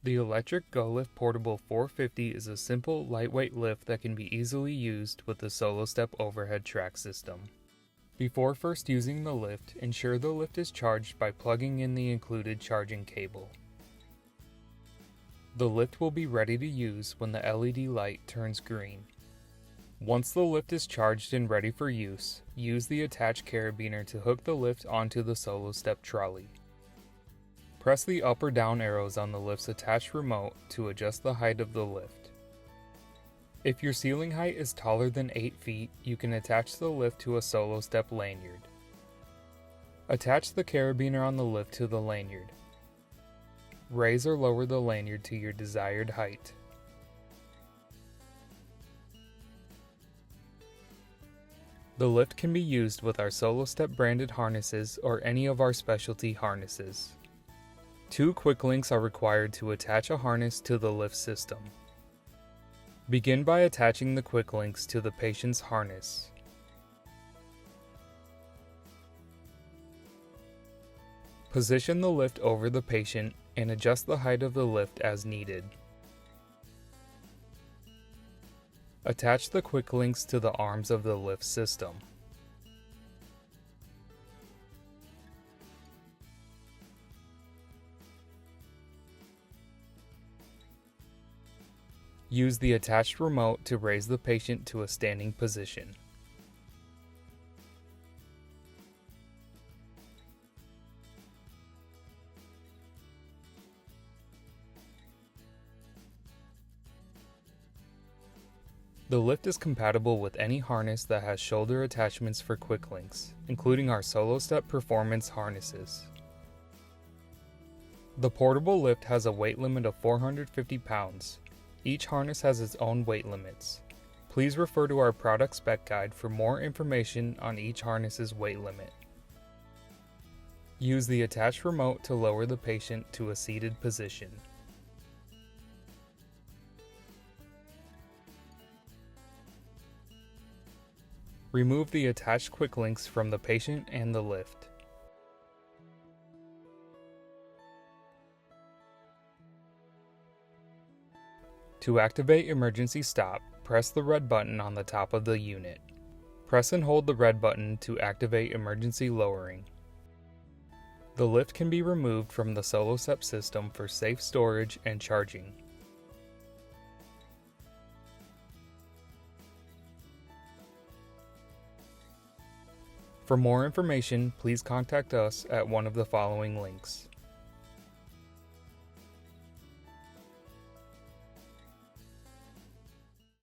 The electric GoLift Portable 450 is a simple, lightweight lift that can be easily used with the solo step overhead track system. Before first using the lift, ensure the lift is charged by plugging in the included charging cable. The lift will be ready to use when the LED light turns green. Once the lift is charged and ready for use, use the attached carabiner to hook the lift onto the solo step trolley. Press the up or down arrows on the lift's attached remote to adjust the height of the lift. If your ceiling height is taller than 8 feet, you can attach the lift to a solo step lanyard. Attach the carabiner on the lift to the lanyard. Raise or lower the lanyard to your desired height. The lift can be used with our Solo Step branded harnesses or any of our specialty harnesses. 2 quick links are required to attach a harness to the lift system. Begin by attaching the quick links to the patient's harness. Position the lift over the patient and adjust the height of the lift as needed. Attach the quick links to the arms of the lift system. Use the attached remote to raise the patient to a standing position. The lift is compatible with any harness that has shoulder attachments for quick links, including our Solo Step Performance harnesses. The portable lift has a weight limit of 450 pounds. Each harness has its own weight limits. Please refer to our product spec guide for more information on each harness's weight limit. Use the attached remote to lower the patient to a seated position. Remove the attached quick links from the patient and the lift. To activate emergency stop, press the red button on the top of the unit. Press and hold the red button to activate emergency lowering. The lift can be removed from the Solo Step system for safe storage and charging. For more information, please contact us at one of the following links.